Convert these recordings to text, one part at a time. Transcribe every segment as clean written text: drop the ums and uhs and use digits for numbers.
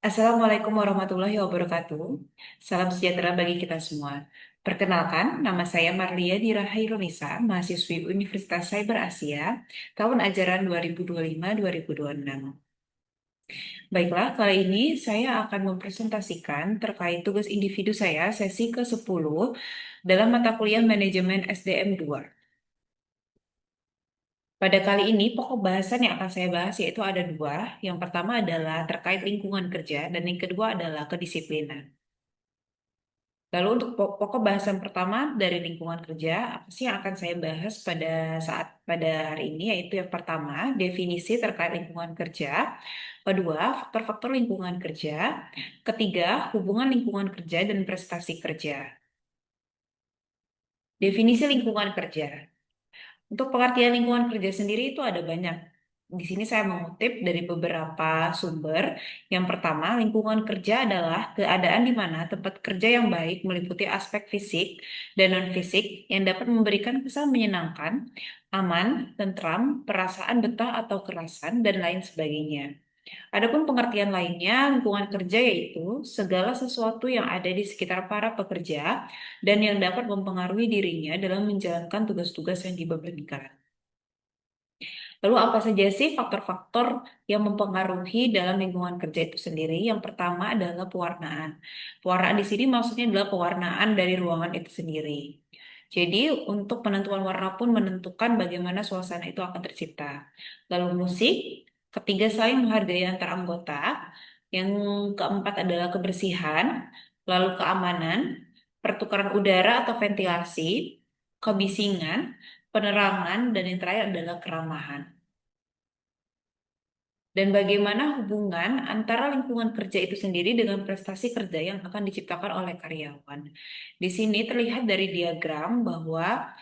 Assalamualaikum warahmatullahi wabarakatuh. Salam sejahtera bagi kita semua. Perkenalkan, nama saya Marlia Dira Hairunisa, mahasiswi Universitas Cyber Asia, tahun ajaran 2025-2026. Baiklah, kali ini saya akan mempresentasikan terkait tugas individu saya sesi ke-10 dalam mata kuliah Manajemen SDM 2. Pada kali ini, pokok bahasan yang akan saya bahas yaitu ada dua. Yang pertama adalah terkait lingkungan kerja, dan yang kedua adalah kedisiplinan. Lalu untuk pokok bahasan pertama dari lingkungan kerja, apa sih yang akan saya bahas pada hari ini, yaitu yang pertama, definisi terkait lingkungan kerja, kedua, faktor-faktor lingkungan kerja, ketiga, hubungan lingkungan kerja dan prestasi kerja. Definisi lingkungan kerja. Untuk pengertian lingkungan kerja sendiri itu ada banyak. Di sini saya mengutip dari beberapa sumber. Yang pertama, lingkungan kerja adalah keadaan di mana tempat kerja yang baik meliputi aspek fisik dan non-fisik yang dapat memberikan kesan menyenangkan, aman, tentram, perasaan betah atau kerasan, dan lain sebagainya. Adapun pengertian lainnya, lingkungan kerja yaitu segala sesuatu yang ada di sekitar para pekerja dan yang dapat mempengaruhi dirinya dalam menjalankan tugas-tugas yang dibebankan. Lalu apa saja sih faktor-faktor yang mempengaruhi dalam lingkungan kerja itu sendiri? Yang pertama adalah pewarnaan. Pewarnaan di sini maksudnya adalah pewarnaan dari ruangan itu sendiri. Jadi untuk penentuan warna pun menentukan bagaimana suasana itu akan tercipta. Lalu musik, ketiga saling menghargai antar anggota. Yang keempat adalah kebersihan, lalu keamanan, pertukaran udara atau ventilasi, kebisingan, penerangan, dan yang terakhir adalah keramahan. Dan bagaimana hubungan antara lingkungan kerja itu sendiri dengan prestasi kerja yang akan diciptakan oleh karyawan. Di sini terlihat dari diagram bahwa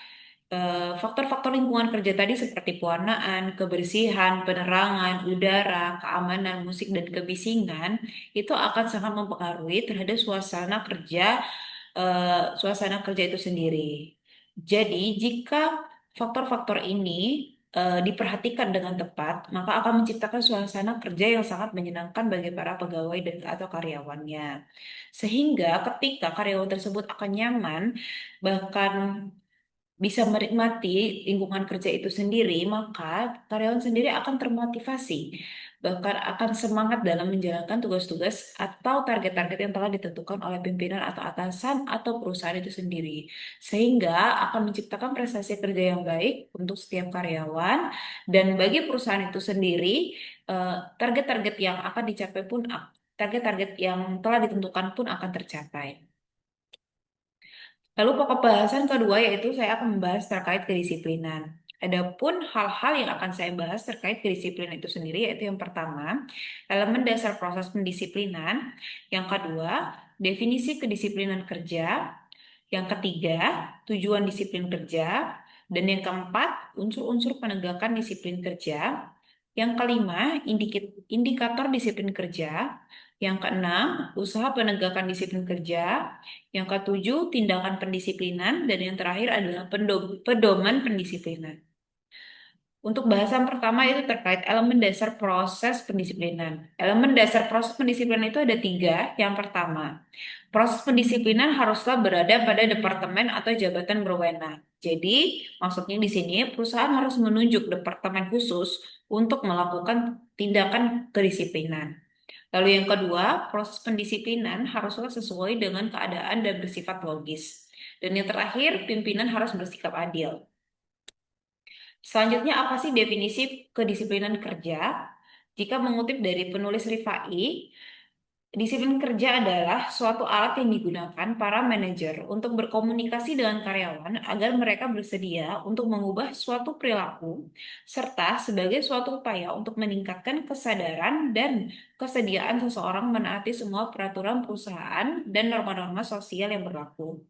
faktor-faktor lingkungan kerja tadi seperti pewarnaan, kebersihan, penerangan, udara, keamanan, musik, dan kebisingan itu akan sangat mempengaruhi terhadap suasana kerja itu sendiri. Jadi, jika faktor-faktor ini diperhatikan dengan tepat, maka akan menciptakan suasana kerja yang sangat menyenangkan bagi para pegawai dan atau karyawannya. Sehingga ketika karyawan tersebut akan nyaman, bahkan bisa menikmati lingkungan kerja itu sendiri, maka karyawan sendiri akan termotivasi, bahkan akan semangat dalam menjalankan tugas-tugas atau target-target yang telah ditentukan oleh pimpinan atau atasan atau perusahaan itu sendiri. Sehingga akan menciptakan prestasi kerja yang baik untuk setiap karyawan dan bagi perusahaan itu sendiri, eh, target-target yang akan dicapai pun target-target yang telah ditentukan pun akan tercapai. Lalu pokok bahasan kedua yaitu saya akan membahas terkait kedisiplinan. Adapun hal-hal yang akan saya bahas terkait kedisiplinan itu sendiri yaitu yang pertama, elemen dasar proses pendisiplinan, yang kedua, definisi kedisiplinan kerja, yang ketiga, tujuan disiplin kerja, dan yang keempat, unsur-unsur penegakan disiplin kerja, yang kelima, indikator disiplin kerja, yang keenam, usaha penegakan disiplin kerja, yang ketujuh, tindakan pendisiplinan, dan yang terakhir adalah pedoman pendisiplinan. Untuk bahasan pertama itu terkait elemen dasar proses pendisiplinan. Elemen dasar proses pendisiplinan itu ada tiga. Yang pertama, proses pendisiplinan haruslah berada pada departemen atau jabatan berwenang. Jadi, maksudnya di sini perusahaan harus menunjuk departemen khusus untuk melakukan tindakan kedisiplinan. Lalu yang kedua, proses pendisiplinan haruslah sesuai dengan keadaan dan bersifat logis. Dan yang terakhir, pimpinan harus bersikap adil. Selanjutnya, apa sih definisi kedisiplinan kerja? Jika mengutip dari penulis Rifai, disiplin kerja adalah suatu alat yang digunakan para manajer untuk berkomunikasi dengan karyawan agar mereka bersedia untuk mengubah suatu perilaku, serta sebagai suatu upaya untuk meningkatkan kesadaran dan kesediaan seseorang menaati semua peraturan perusahaan dan norma-norma sosial yang berlaku.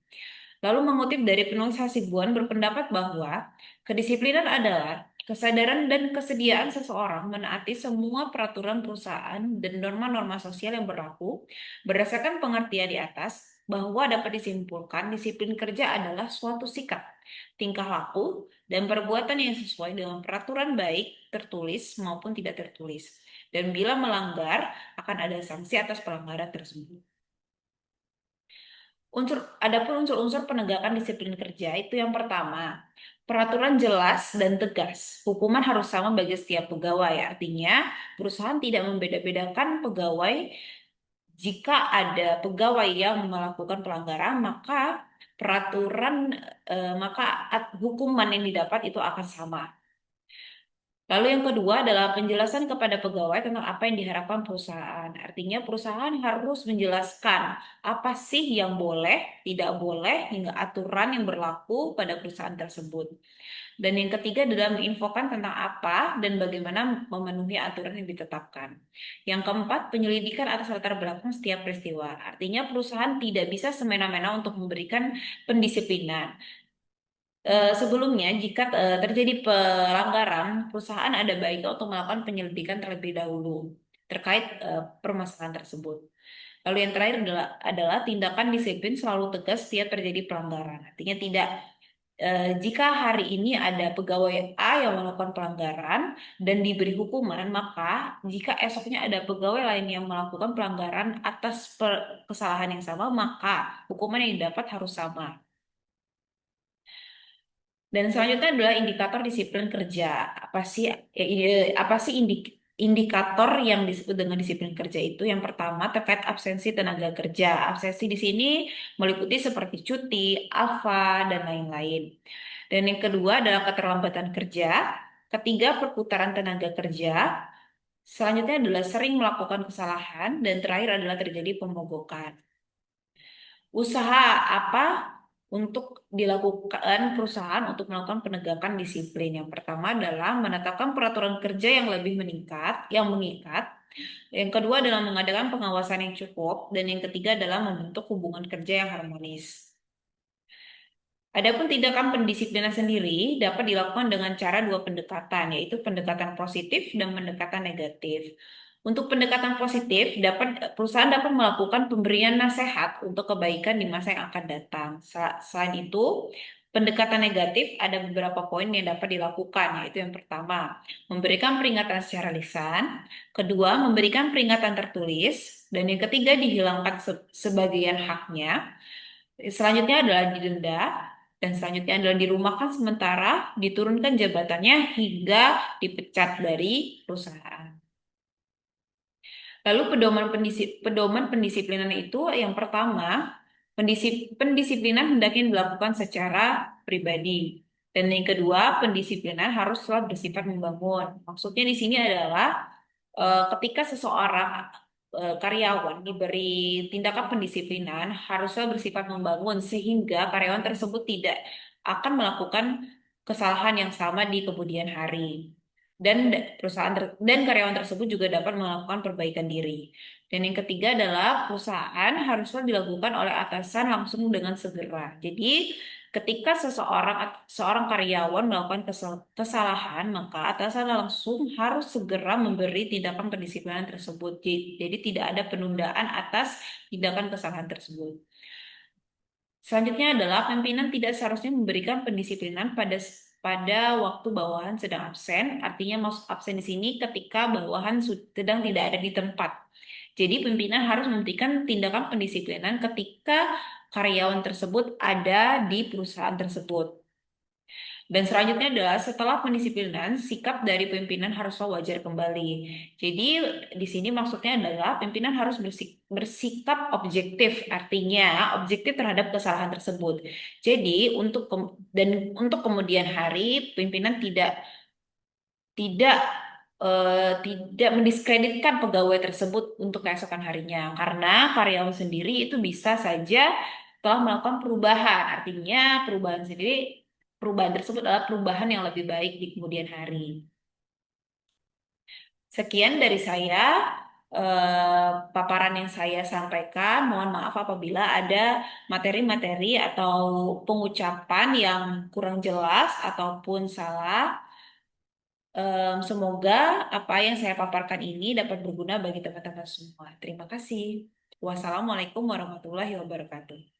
Lalu mengutip dari penulis Hasibuan berpendapat bahwa kedisiplinan adalah kesadaran dan kesediaan seseorang menaati semua peraturan perusahaan dan norma-norma sosial yang berlaku berdasarkan pengertian di atas bahwa dapat disimpulkan disiplin kerja adalah suatu sikap, tingkah laku, dan perbuatan yang sesuai dengan peraturan baik tertulis maupun tidak tertulis. Dan bila melanggar, akan ada sanksi atas pelanggaran tersebut. Adapun unsur-unsur penegakan disiplin kerja itu yang pertama, peraturan jelas dan tegas. Hukuman harus sama bagi setiap pegawai. Artinya, perusahaan tidak membeda-bedakan pegawai. Jika ada pegawai yang melakukan pelanggaran, maka peraturan, maka hukuman yang didapat itu akan sama. Lalu yang kedua adalah penjelasan kepada pegawai tentang apa yang diharapkan perusahaan. Artinya perusahaan harus menjelaskan apa sih yang boleh, tidak boleh, hingga aturan yang berlaku pada perusahaan tersebut. Dan yang ketiga adalah menginfokan tentang apa dan bagaimana memenuhi aturan yang ditetapkan. Yang keempat, penyelidikan atas latar belakang setiap peristiwa. Artinya perusahaan tidak bisa semena-mena untuk memberikan pendisiplinan. Sebelumnya, jika terjadi pelanggaran, perusahaan ada baiknya untuk melakukan penyelidikan terlebih dahulu terkait permasalahan tersebut. Lalu yang terakhir adalah tindakan disiplin selalu tegas setiap terjadi pelanggaran. Artinya tidak, jika hari ini ada pegawai A yang melakukan pelanggaran dan diberi hukuman, maka jika esoknya ada pegawai lain yang melakukan pelanggaran atas kesalahan yang sama, maka hukuman yang didapat harus sama. Dan selanjutnya adalah indikator disiplin kerja. Apa sih apa sih indikator yang disebut dengan disiplin kerja itu? Yang pertama terkait absensi tenaga kerja. Absensi di sini meliputi seperti cuti, alfa, dan lain-lain. Dan yang kedua adalah keterlambatan kerja. Ketiga, perputaran tenaga kerja. Selanjutnya adalah sering melakukan kesalahan. Dan terakhir adalah terjadi pemogokan. Usaha apa untuk dilakukan perusahaan untuk melakukan penegakan disiplin? Yang pertama adalah menetapkan peraturan kerja yang lebih mengikat. Yang kedua adalah mengadakan pengawasan yang cukup, dan yang ketiga adalah membentuk hubungan kerja yang harmonis. Adapun tindakan pendisiplinan sendiri dapat dilakukan dengan cara dua pendekatan, yaitu pendekatan positif dan pendekatan negatif. Untuk pendekatan positif, perusahaan dapat melakukan pemberian nasihat untuk kebaikan di masa yang akan datang. Selain itu, pendekatan negatif ada beberapa poin yang dapat dilakukan, yaitu yang pertama, memberikan peringatan secara lisan, kedua, memberikan peringatan tertulis, dan yang ketiga, dihilangkan sebagian haknya. Selanjutnya adalah didenda, dan selanjutnya adalah dirumahkan sementara, diturunkan jabatannya hingga dipecat dari perusahaan. Lalu pedoman pendisiplinan itu yang pertama, pendisiplinan hendaknya dilakukan secara pribadi. Dan yang kedua, pendisiplinan haruslah bersifat membangun. Maksudnya di sini adalah ketika seseorang karyawan diberi tindakan pendisiplinan harusnya bersifat membangun sehingga karyawan tersebut tidak akan melakukan kesalahan yang sama di kemudian hari. Dan karyawan tersebut juga dapat melakukan perbaikan diri. Dan yang ketiga adalah perusahaan harusnya dilakukan oleh atasan langsung dengan segera. Jadi ketika seorang karyawan melakukan kesalahan, maka atasan langsung harus segera memberi tindakan pendisiplinan tersebut. Jadi tidak ada penundaan atas tindakan kesalahan tersebut. Selanjutnya adalah pimpinan tidak seharusnya memberikan pendisiplinan pada waktu bawahan sedang absen. Artinya maksud absen di sini ketika bawahan sedang tidak ada di tempat. Jadi pimpinan harus memberikan tindakan pendisiplinan ketika karyawan tersebut ada di perusahaan tersebut. Dan selanjutnya adalah setelah pendisiplinan, sikap dari pimpinan haruslah wajar kembali. Jadi di sini maksudnya adalah pimpinan harus bersikap objektif, artinya objektif terhadap kesalahan tersebut. Jadi untuk kemudian hari pimpinan tidak tidak mendiskreditkan pegawai tersebut untuk keesokan harinya, karena karyawan sendiri itu bisa saja telah melakukan perubahan. Artinya perubahan tersebut adalah perubahan yang lebih baik di kemudian hari. Sekian dari saya, paparan yang saya sampaikan. Mohon maaf apabila ada materi-materi atau pengucapan yang kurang jelas ataupun salah. Semoga apa yang saya paparkan ini dapat berguna bagi teman-teman semua. Terima kasih. Wassalamualaikum warahmatullahi wabarakatuh.